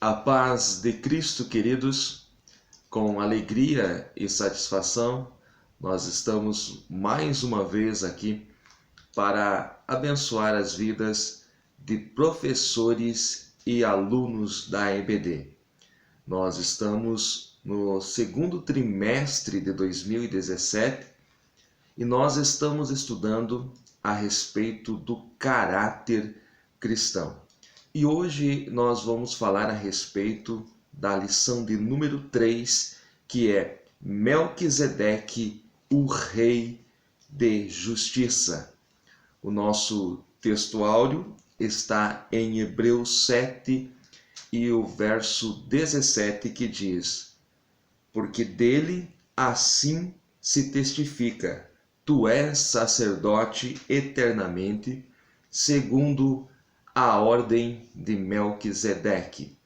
A paz de Cristo, queridos, com alegria e satisfação, nós estamos mais uma vez aqui para abençoar as vidas de professores e alunos da EBD. Nós estamos no segundo trimestre de 2017 e nós estamos estudando a respeito do caráter cristão. E hoje nós vamos falar a respeito da lição de número 3, que é Melquisedeque, o Rei de Justiça. O nosso texto áureo está em Hebreus 7 e o verso 17, que diz: porque dele assim se testifica, tu és sacerdote eternamente, segundo a ordem de Melquisedeque.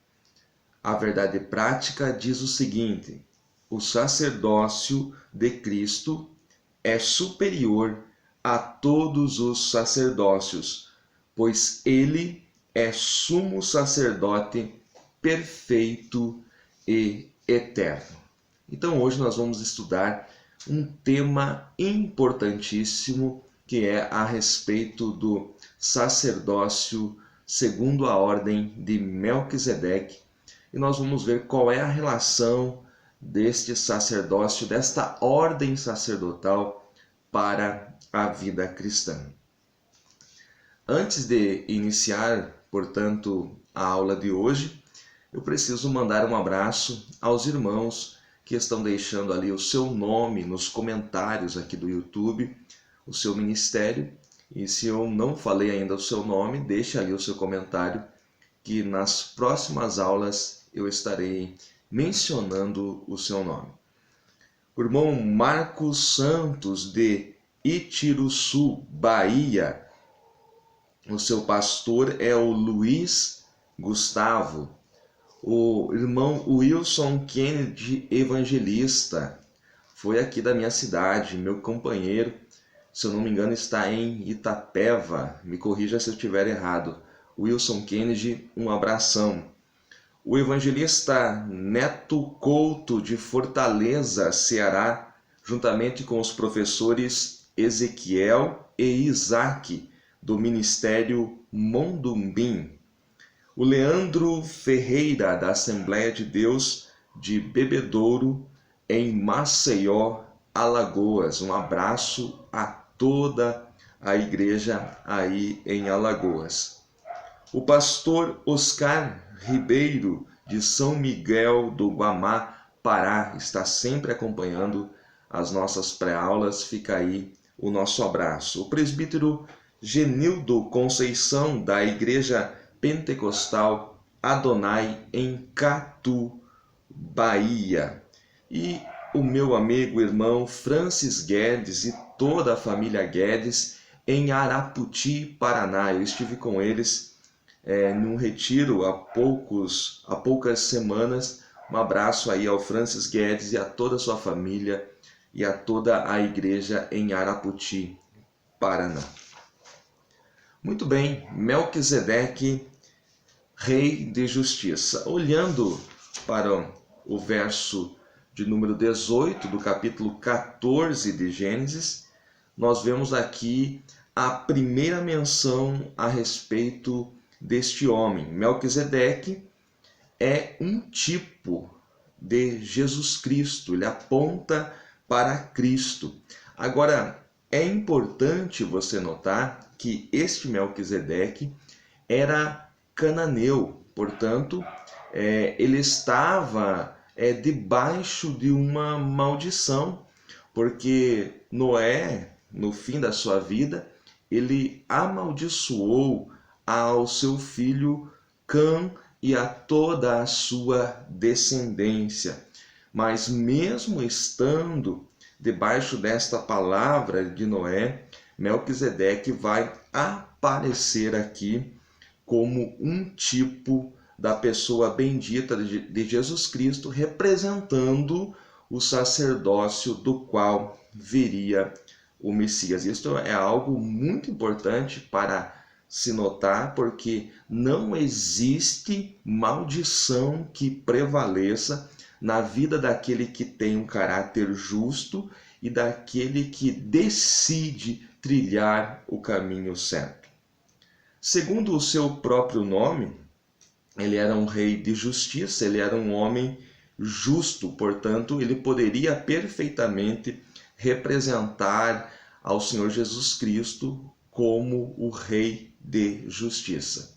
A verdade prática diz o seguinte: o sacerdócio de Cristo é superior a todos os sacerdócios, pois ele é sumo sacerdote perfeito e eterno. Então hoje nós vamos estudar um tema importantíssimo, que é a respeito do sacerdócio segundo a ordem de Melquisedeque, e nós vamos ver qual é a relação deste sacerdócio, desta ordem sacerdotal para a vida cristã. Antes de iniciar, portanto, a aula de hoje, eu preciso mandar um abraço aos irmãos que estão deixando ali o seu nome nos comentários aqui do YouTube, o seu ministério. E se eu não falei ainda o seu nome, deixe ali o seu comentário, que nas próximas aulas eu estarei mencionando o seu nome. O irmão Marcos Santos, de Itiruçu, Bahia. O seu pastor é o Luiz Gustavo. O irmão Wilson Kennedy, evangelista, foi aqui da minha cidade, meu companheiro. Se eu não me engano, está em Itapeva. Me corrija se eu estiver errado. Wilson Kennedy, um abração. O evangelista Neto Couto, de Fortaleza, Ceará, juntamente com os professores Ezequiel e Isaac, do Ministério Mondumbim. O Leandro Ferreira, da Assembleia de Deus de Bebedouro, em Maceió, Alagoas. Um abraço a toda a igreja aí em Alagoas. O pastor Oscar Ribeiro, de São Miguel do Guamá, Pará, está sempre acompanhando as nossas pré-aulas. Fica aí o nosso abraço. O presbítero Genildo Conceição, da Igreja Pentecostal Adonai, em Catu, Bahia. E o meu amigo irmão Francis Guedes e toda a família Guedes, em Araputi, Paraná. Eu estive com eles num retiro há poucas semanas. Um abraço aí ao Francis Guedes e a toda a sua família e a toda a igreja em Araputi, Paraná. Muito bem, Melquisedeque, Rei de Justiça. Olhando para o verso de número 18 do capítulo 14 de Gênesis, nós vemos aqui a primeira menção a respeito deste homem. Melquisedeque é um tipo de Jesus Cristo, ele aponta para Cristo. Agora, é importante você notar que este Melquisedeque era cananeu, portanto, ele estava debaixo de uma maldição, porque Noé, no fim da sua vida, ele amaldiçoou ao seu filho Cã e a toda a sua descendência. Mas mesmo estando debaixo desta palavra de Noé, Melquisedeque vai aparecer aqui como um tipo da pessoa bendita de Jesus Cristo, representando o sacerdócio do qual viria o Messias. Isto é algo muito importante para se notar, porque não existe maldição que prevaleça na vida daquele que tem um caráter justo e daquele que decide trilhar o caminho certo. Segundo o seu próprio nome, ele era um rei de justiça, ele era um homem justo, portanto, ele poderia perfeitamente representar ao Senhor Jesus Cristo como o rei de justiça.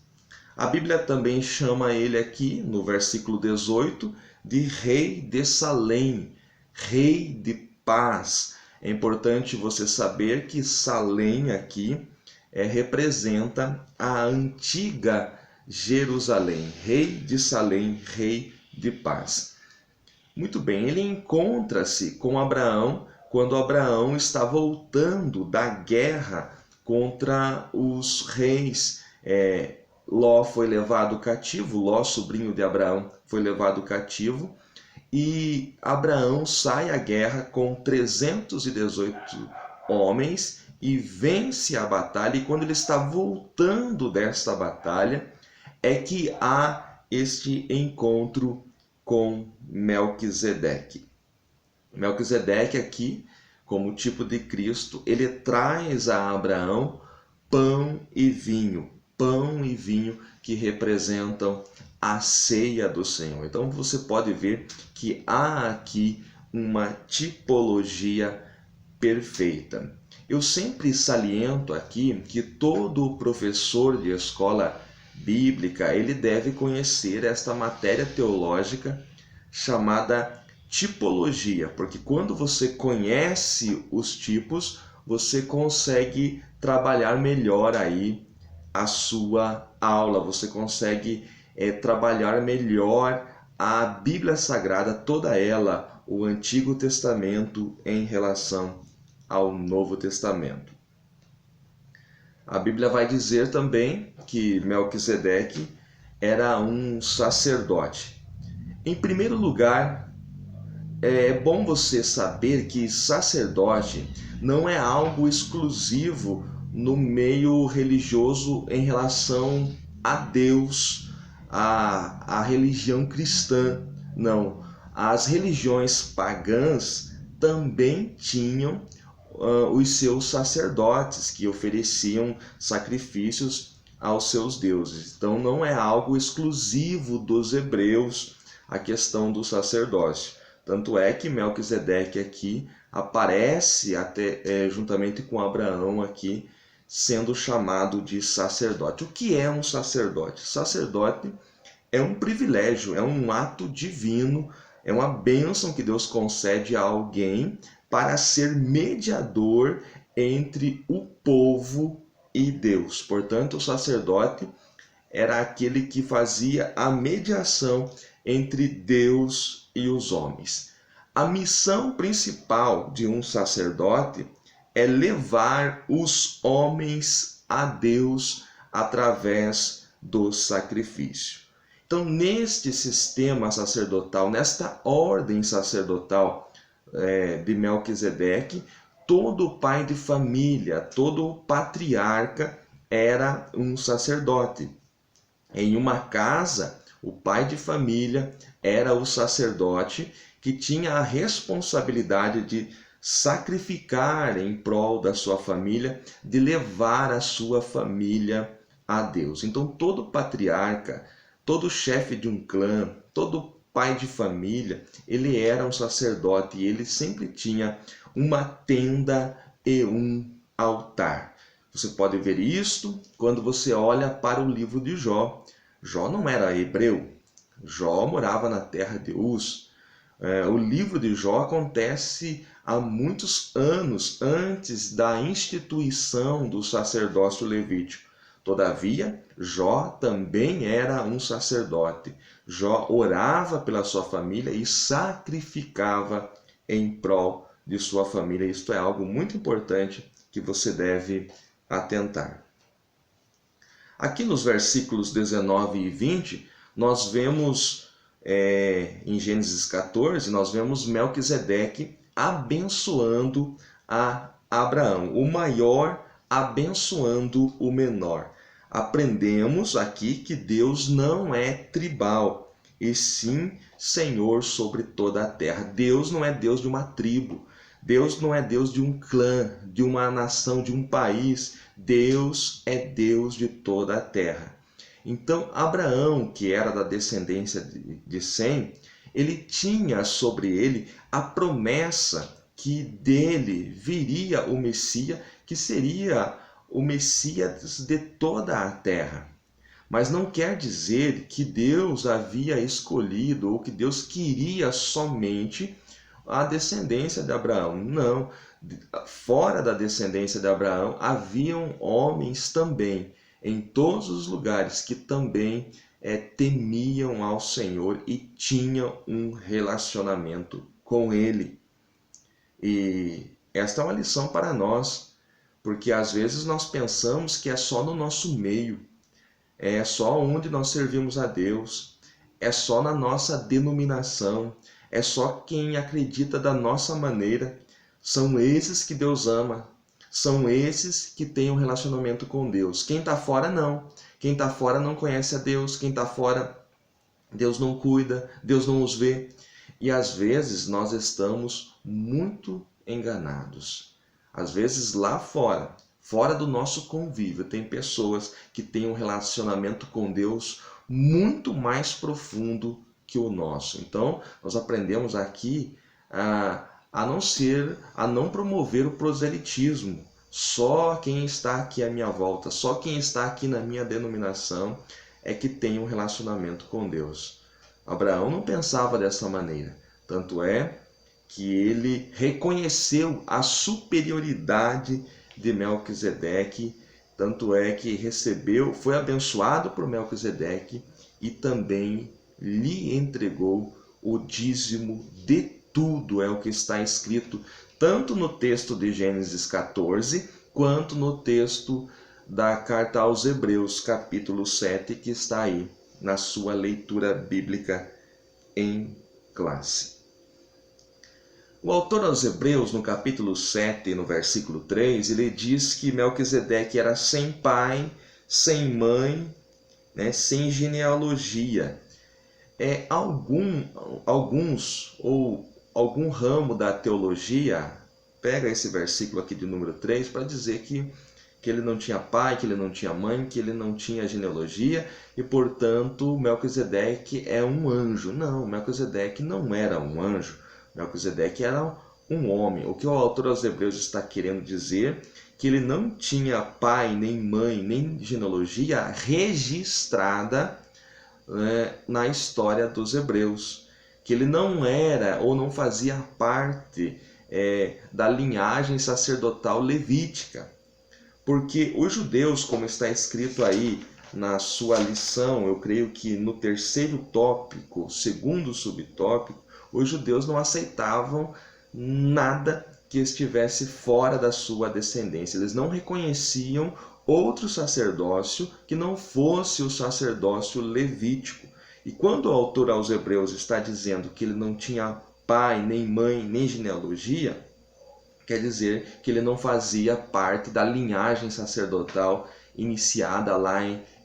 A Bíblia também chama ele aqui, no versículo 18, de rei de Salém, rei de paz. É importante você saber que Salém aqui representa a antiga Jerusalém, rei de Salém, rei de paz. Muito bem, ele encontra-se com Abraão quando Abraão está voltando da guerra contra os reis. Ló foi levado cativo, Ló, sobrinho de Abraão, foi levado cativo, e Abraão sai à guerra com 318 homens e vence a batalha, e quando ele está voltando desta batalha, é que há este encontro com Melquisedeque. Melquisedeque aqui, como tipo de Cristo, ele traz a Abraão pão e vinho que representam a ceia do Senhor. Então você pode ver que há aqui uma tipologia perfeita. Eu sempre saliento aqui que todo professor de escola bíblica, ele deve conhecer esta matéria teológica chamada tipologia, porque quando você conhece os tipos, você consegue trabalhar melhor aí a sua aula, você consegue trabalhar melhor a Bíblia Sagrada, toda ela, o Antigo Testamento em relação ao Novo Testamento. A Bíblia vai dizer também que Melquisedeque era um sacerdote. Em primeiro lugar, é bom você saber que sacerdote não é algo exclusivo no meio religioso em relação a Deus, a religião cristã. Não, as religiões pagãs também tinham os seus sacerdotes que ofereciam sacrifícios aos seus deuses. Então não é algo exclusivo dos hebreus a questão do sacerdócio. Tanto é que Melquisedeque aqui aparece até juntamente com Abraão aqui sendo chamado de sacerdote. O que é um sacerdote? Sacerdote é um privilégio, é um ato divino, é uma bênção que Deus concede a alguém para ser mediador entre o povo e Deus. Portanto, o sacerdote era aquele que fazia a mediação entre Deus e os homens. A missão principal de um sacerdote é levar os homens a Deus através do sacrifício. Então, neste sistema sacerdotal, nesta ordem sacerdotal de Melquisedeque, todo pai de família, todo patriarca era um sacerdote. Em uma casa, o pai de família era o sacerdote que tinha a responsabilidade de sacrificar em prol da sua família, de levar a sua família a Deus. Então todo patriarca, todo chefe de um clã, todo pai de família, ele era um sacerdote e ele sempre tinha uma tenda e um altar. Você pode ver isto quando você olha para o livro de Jó. Jó não era hebreu, Jó morava na terra de Uz. O livro de Jó acontece há muitos anos antes da instituição do sacerdócio levítico. Todavia, Jó também era um sacerdote. Jó orava pela sua família e sacrificava em prol de sua família. Isto é algo muito importante que você deve atentar. Aqui nos versículos 19 e 20, nós vemos, em Gênesis 14, nós vemos Melquisedeque abençoando a Abraão, o maior abençoando o menor. aprendemos aqui que Deus não é tribal, e sim Senhor sobre toda a terra. Deus não é Deus de uma tribo, Deus não é Deus de um clã, de uma nação, de um país. Deus é Deus de toda a terra. Então, Abraão, que era da descendência de Sem, ele tinha sobre ele a promessa que dele viria o Messias, que seria o Messias de toda a terra. Mas não quer dizer que Deus havia escolhido ou que Deus queria somente a descendência de Abraão. Não. Fora da descendência de Abraão haviam homens também, em todos os lugares, que também temiam ao Senhor e tinham um relacionamento com Ele. E esta é uma lição para nós, porque às vezes nós pensamos que é só no nosso meio, é só onde nós servimos a Deus, é só na nossa denominação, é só quem acredita da nossa maneira. São esses que Deus ama, são esses que têm um relacionamento com Deus. Quem está fora, não. Quem está fora não conhece a Deus, quem está fora, Deus não cuida, Deus não os vê. E às vezes nós estamos muito enganados. Às vezes lá fora, fora do nosso convívio, tem pessoas que têm um relacionamento com Deus muito mais profundo que o nosso. Então, nós aprendemos aqui a não promover o proselitismo. Só quem está aqui à minha volta, só quem está aqui na minha denominação é que tem um relacionamento com Deus. Abraão não pensava dessa maneira. Tanto é que ele reconheceu a superioridade de Melquisedeque, tanto é que foi abençoado por Melquisedeque e também lhe entregou o dízimo de tudo, é o que está escrito tanto no texto de Gênesis 14, quanto no texto da carta aos Hebreus, capítulo 7, que está aí na sua leitura bíblica em classe. O autor aos Hebreus, no capítulo 7, no versículo 3, ele diz que Melquisedeque era sem pai, sem mãe, sem genealogia. Algum ramo da teologia pega esse versículo aqui de número 3 para dizer que ele não tinha pai, que ele não tinha mãe, que ele não tinha genealogia e, portanto, Melquisedeque é um anjo. Não, Melquisedeque não era um anjo. Melquisedeque era um homem. O que o autor aos Hebreus está querendo dizer que ele não tinha pai, nem mãe, nem genealogia registrada na história dos Hebreus, que ele não era ou não fazia parte da linhagem sacerdotal levítica, porque os judeus, como está escrito aí na sua lição, eu creio que no terceiro tópico, segundo subtópico, os judeus não aceitavam nada que estivesse fora da sua descendência. Eles não reconheciam outro sacerdócio que não fosse o sacerdócio levítico. E quando o autor aos Hebreus está dizendo que ele não tinha pai, nem mãe, nem genealogia, quer dizer que ele não fazia parte da linhagem sacerdotal iniciada lá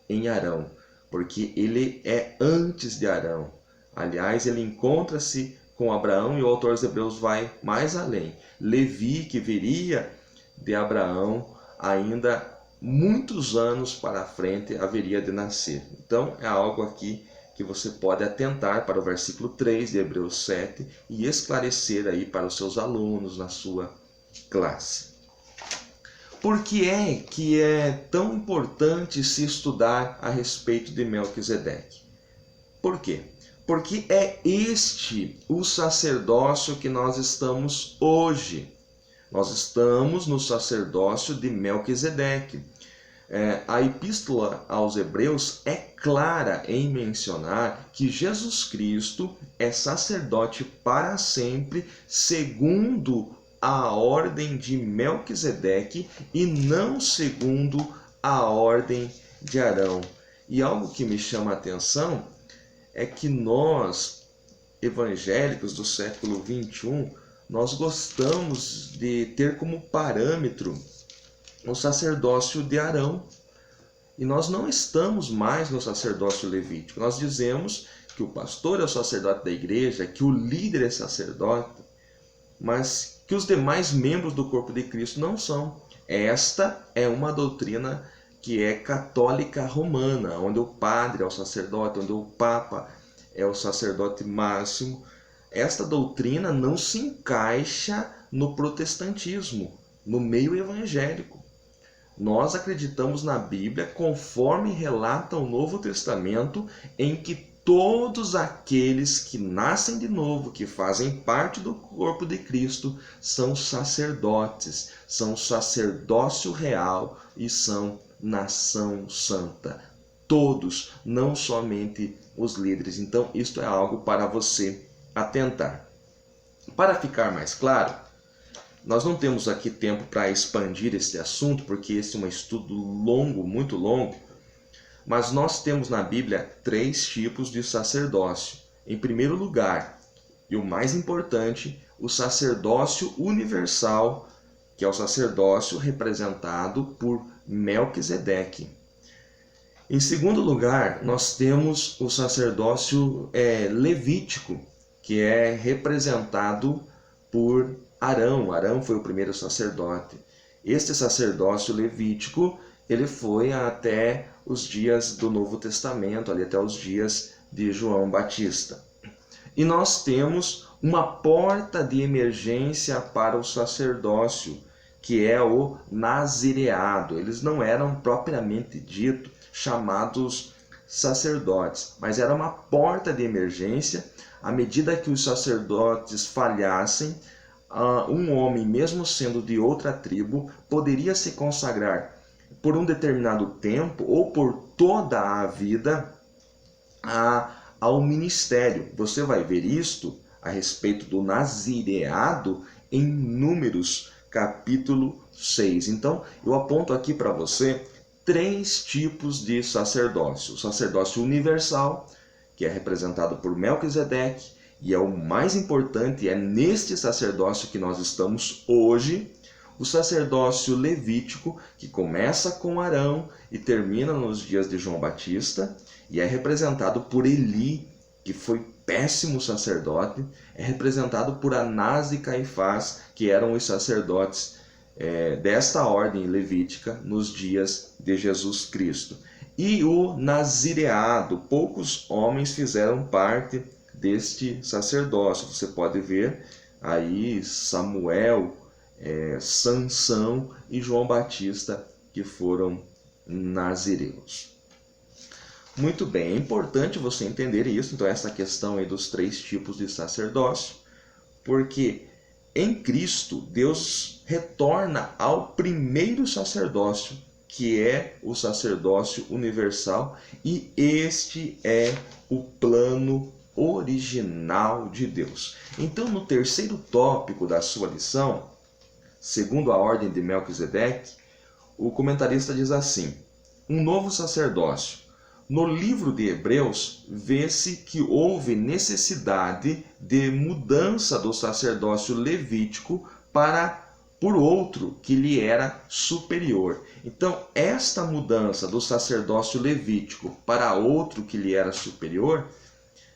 em Arão, porque ele é antes de Arão. Aliás, ele encontra-se com Abraão e o autor aos Hebreus vai mais além. Levi, que viria de Abraão, ainda muitos anos para frente haveria de nascer. Então, é algo aqui que você pode atentar para o versículo 3 de Hebreus 7 e esclarecer aí para os seus alunos na sua classe. Por que é tão importante se estudar a respeito de Melquisedeque? Por quê? Porque é este o sacerdócio que nós estamos hoje. Nós estamos no sacerdócio de Melquisedeque. A epístola aos Hebreus é clara em mencionar que Jesus Cristo é sacerdote para sempre, segundo a ordem de Melquisedeque e não segundo a ordem de Arão. E algo que me chama a atenção é que nós, evangélicos do século 21, nós gostamos de ter como parâmetro o sacerdócio de Arão. E nós não estamos mais no sacerdócio levítico. Nós dizemos que o pastor é o sacerdote da igreja, que o líder é sacerdote, mas que os demais membros do corpo de Cristo não são. Esta é uma doutrina que é católica romana, onde o padre é o sacerdote, onde o papa é o sacerdote máximo. Esta doutrina não se encaixa no protestantismo, no meio evangélico. Nós acreditamos na Bíblia conforme relata o Novo Testamento, em que todos aqueles que nascem de novo, que fazem parte do corpo de Cristo, são sacerdotes, são sacerdócio real e são nação santa. Todos, não somente os líderes. Então, isto é algo para você atentar. Para ficar mais claro, nós não temos aqui tempo para expandir esse assunto, porque esse é um estudo longo, muito longo, mas nós temos na Bíblia 3 tipos de sacerdócio. Em primeiro lugar, e o mais importante, o sacerdócio universal, que é o sacerdócio representado por Melquisedeque. Em segundo lugar, nós temos o sacerdócio levítico, que é representado por Arão. Arão foi o primeiro sacerdote. Este sacerdócio levítico, ele foi até os dias do Novo Testamento, ali até os dias de João Batista. E nós temos uma porta de emergência para o sacerdócio, que é o nazireado. Eles não eram propriamente dito chamados sacerdotes, mas era uma porta de emergência. À medida que os sacerdotes falhassem, um homem, mesmo sendo de outra tribo, poderia se consagrar por um determinado tempo ou por toda a vida ao ministério. Você vai ver isto a respeito do nazireado em Números, capítulo 6. Então, eu aponto aqui para você 3 tipos de sacerdócio. O sacerdócio universal, que é representado por Melquisedeque, e é o mais importante, é neste sacerdócio que nós estamos hoje. O sacerdócio levítico, que começa com Arão e termina nos dias de João Batista, e é representado por Eli, que foi péssimo sacerdote, é representado por Anás e Caifás, que eram os sacerdotes desta ordem levítica nos dias de Jesus Cristo. E o nazireado, poucos homens fizeram parte deste sacerdócio. Você pode ver aí Samuel, Sansão e João Batista, que foram nazireus. Muito bem, é importante você entender isso, então essa questão aí dos 3 tipos de sacerdócio, porque em Cristo Deus retorna ao primeiro sacerdócio, que é o sacerdócio universal, e este é o plano original de Deus. Então, no terceiro tópico da sua lição, segundo a ordem de Melquisedeque, o comentarista diz assim: um novo sacerdócio. No livro de Hebreus, vê-se que houve necessidade de mudança do sacerdócio levítico por outro que lhe era superior. Então, esta mudança do sacerdócio levítico para outro que lhe era superior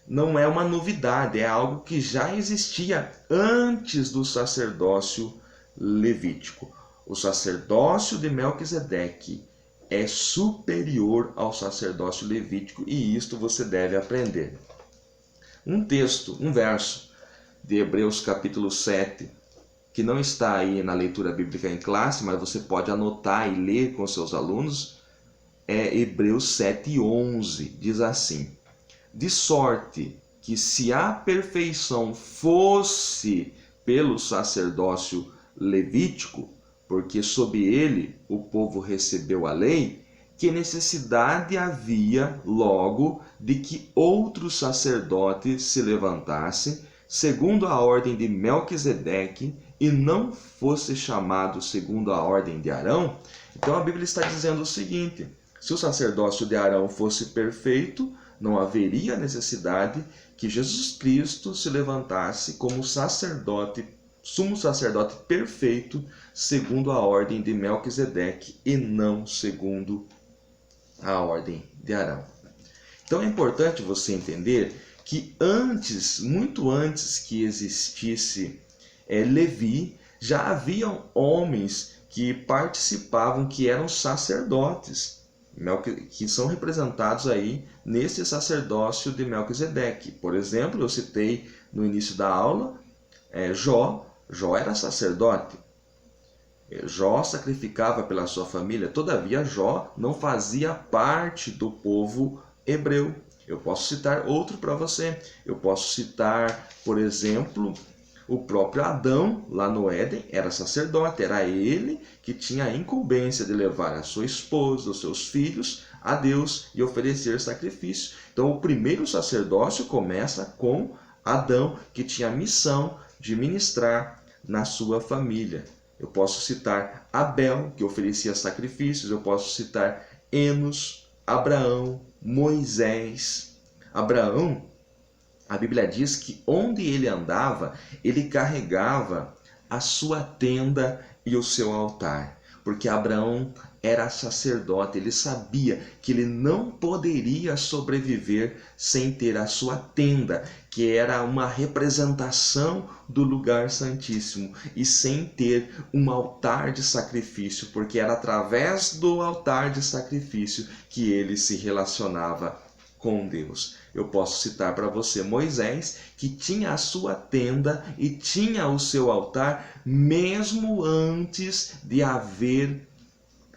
não é uma novidade, é algo que já existia antes do sacerdócio levítico. O sacerdócio de Melquisedeque é superior ao sacerdócio levítico, e isto você deve aprender. Um verso de Hebreus capítulo 7, que não está aí na leitura bíblica em classe, mas você pode anotar e ler com seus alunos, é Hebreus 7:11, diz assim: de sorte que se a perfeição fosse pelo sacerdócio levítico, porque sob ele o povo recebeu a lei, que necessidade havia logo de que outro sacerdote se levantasse, segundo a ordem de Melquisedeque, e não fosse chamado segundo a ordem de Arão? Então a Bíblia está dizendo o seguinte: se o sacerdócio de Arão fosse perfeito, não haveria necessidade que Jesus Cristo se levantasse como sacerdote, sumo sacerdote perfeito, segundo a ordem de Melquisedeque, e não segundo a ordem de Arão. Então é importante você entender que antes, muito antes que existisse Levi, já haviam homens que participavam, que eram sacerdotes, que são representados aí nesse sacerdócio de Melquisedeque. Por exemplo, eu citei no início da aula, Jó era sacerdote. Jó sacrificava pela sua família, todavia Jó não fazia parte do povo hebreu. Eu posso citar outro para você. Eu posso citar, por exemplo, o próprio Adão, lá no Éden, era sacerdote. Era ele que tinha a incumbência de levar a sua esposa, os seus filhos a Deus e oferecer sacrifício. Então, o primeiro sacerdócio começa com Adão, que tinha a missão de ministrar na sua família. Eu posso citar Abel, que oferecia sacrifícios. Eu posso citar Enos, Abraão, Moisés. Abraão, a Bíblia diz que onde ele andava, ele carregava a sua tenda e o seu altar. Porque Abraão era sacerdote, ele sabia que ele não poderia sobreviver sem ter a sua tenda, que era uma representação do lugar santíssimo, e sem ter um altar de sacrifício, porque era através do altar de sacrifício que ele se relacionava com Deus. Eu posso citar para você Moisés, que tinha a sua tenda e tinha o seu altar mesmo antes de haver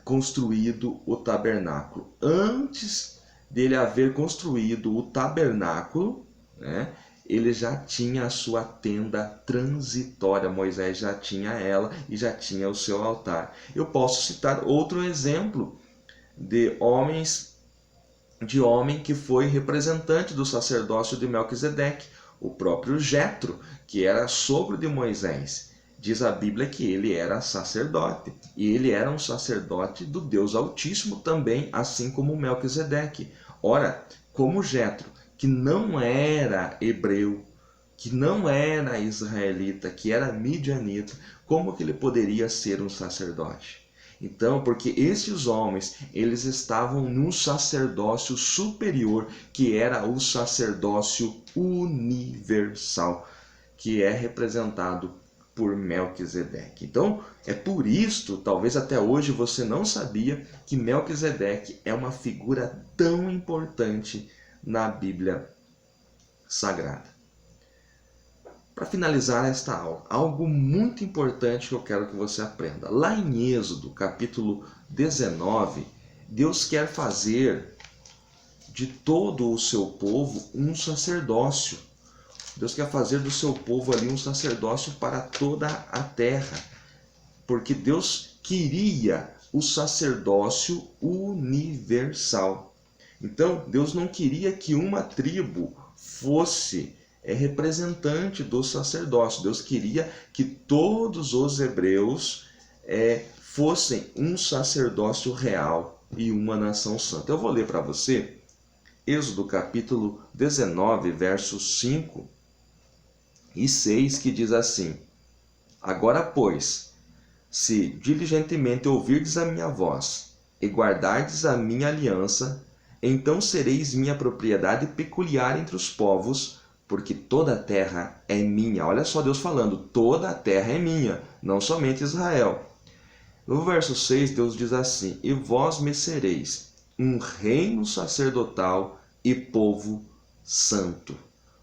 construído o tabernáculo. Antes dele haver construído o tabernáculo, né, ele já tinha a sua tenda transitória. Moisés já tinha ela e já tinha o seu altar. Eu posso citar outro exemplo de homem que foi representante do sacerdócio de Melquisedeque, o próprio Jetro, que era sogro de Moisés. Diz a Bíblia que ele era sacerdote, e ele era um sacerdote do Deus Altíssimo também, assim como Melquisedeque. Ora, como Jetro, que não era hebreu, que não era israelita, que era midianita, como que ele poderia ser um sacerdote? Então, porque esses homens, eles estavam num sacerdócio superior, que era o sacerdócio universal, que é representado por Melquisedeque. Então, é por isto, talvez até hoje você não sabia, que Melquisedeque é uma figura tão importante na Bíblia Sagrada. Para finalizar esta aula, algo muito importante que eu quero que você aprenda. Lá em Êxodo, capítulo 19, Deus quer fazer de todo o seu povo um sacerdócio. Deus quer fazer do seu povo ali um sacerdócio para toda a terra. Porque Deus queria o sacerdócio universal. Então, Deus não queria que uma tribo fosse representante do sacerdócio. Deus queria que todos os hebreus fossem um sacerdócio real e uma nação santa. Eu vou ler para você Êxodo capítulo 19, versos 5 e 6, que diz assim: Agora, pois, se diligentemente ouvirdes a minha voz e guardardes a minha aliança, então sereis minha propriedade peculiar entre os povos, porque toda a terra é minha. Olha só Deus falando, toda a terra é minha, não somente Israel. No verso 6, Deus diz assim: E vós me sereis um reino sacerdotal e povo santo.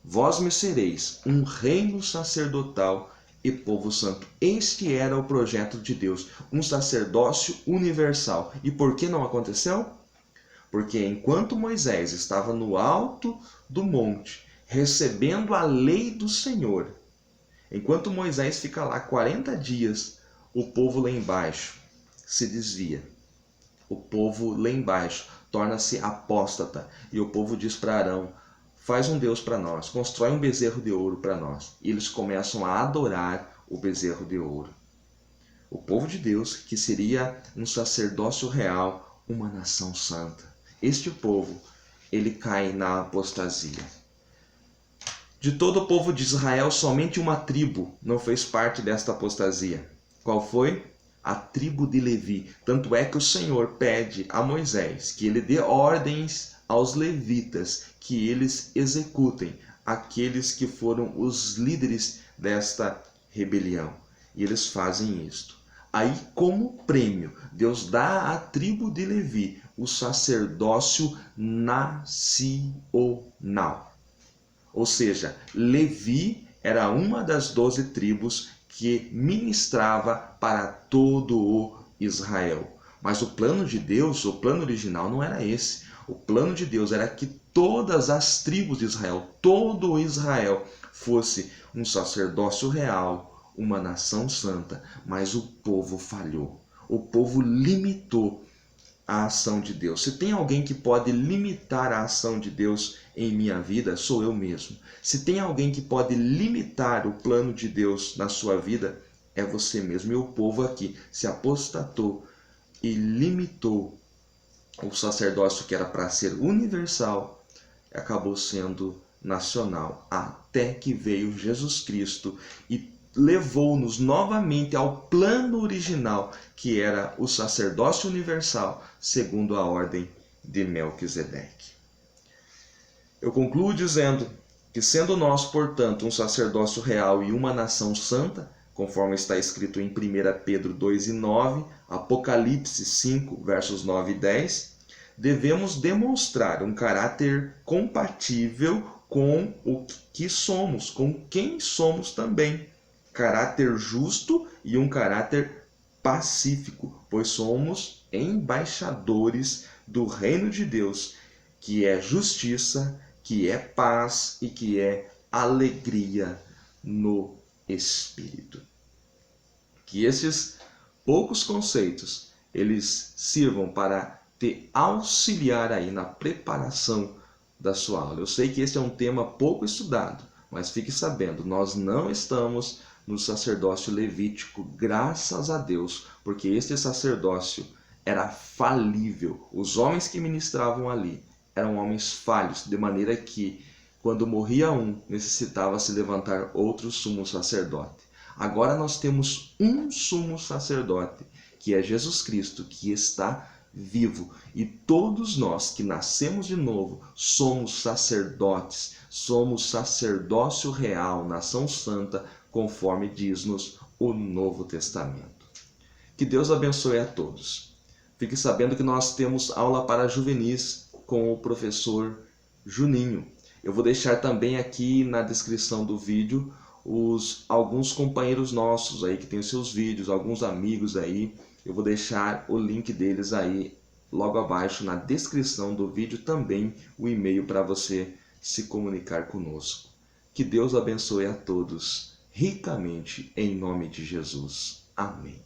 Vós me sereis um reino sacerdotal e povo santo. Este era o projeto de Deus, um sacerdócio universal. E por que não aconteceu? Porque enquanto Moisés estava no alto do monte, recebendo a lei do Senhor, enquanto Moisés fica lá 40 dias, o povo lá embaixo se desvia. O povo lá embaixo torna-se apóstata. E o povo diz para Arão: faz um Deus para nós, constrói um bezerro de ouro para nós. E eles começam a adorar o bezerro de ouro. O povo de Deus, que seria um sacerdócio real, uma nação santa. Este povo, ele cai na apostasia. De todo o povo de Israel, somente uma tribo não fez parte desta apostasia. Qual foi? a tribo de Levi. Tanto é que o Senhor pede a Moisés que ele dê ordens aos levitas, que eles executem aqueles que foram os líderes desta rebelião. E eles fazem isto. Aí, como prêmio, Deus dá à tribo de Levi o sacerdócio nacional. Ou seja, Levi era uma das 12 tribos que ministrava para todo o Israel. Mas o plano de Deus, o plano original, não era esse. O plano de Deus era que todas as tribos de Israel, todo Israel, fosse um sacerdócio real, uma nação santa. Mas o povo falhou. O povo limitou a ação de Deus. Se tem alguém que pode limitar a ação de Deus em minha vida, sou eu mesmo. Se tem alguém que pode limitar o plano de Deus na sua vida, é você mesmo. E o povo aqui se apostatou e limitou o sacerdócio que era para ser universal, acabou sendo nacional, até que veio Jesus Cristo e levou-nos novamente ao plano original, que era o sacerdócio universal, segundo a ordem de Melquisedeque. Eu concluo dizendo que, sendo nós, portanto, um sacerdócio real e uma nação santa, conforme está escrito em 1 Pedro 2:9, Apocalipse 5, versos 9 e 10, devemos demonstrar um caráter compatível com o que somos, com quem somos também. Caráter justo e um caráter pacífico, pois somos embaixadores do reino de Deus, que é justiça, que é paz e que é alegria no Espírito. Que esses poucos conceitos, eles sirvam para te auxiliar aí na preparação da sua aula. Eu sei que esse é um tema pouco estudado, mas fique sabendo, nós não estamos no sacerdócio levítico, graças a Deus, porque este sacerdócio era falível. Os homens que ministravam ali eram homens falhos, de maneira que, quando morria um, necessitava se levantar outro sumo sacerdote. Agora nós temos um sumo sacerdote, que é Jesus Cristo, que está vivo. E todos nós que nascemos de novo somos sacerdotes, somos sacerdócio real, nação santa, conforme diz-nos o Novo Testamento. Que Deus abençoe a todos. Fique sabendo que nós temos aula para juvenis com o professor Juninho. Eu vou deixar também aqui na descrição do vídeo alguns companheiros nossos aí que tem os seus vídeos, alguns amigos aí. Eu vou deixar o link deles aí logo abaixo na descrição do vídeo, também o e-mail para você se comunicar conosco. Que Deus abençoe a todos ricamente em nome de Jesus. Amém.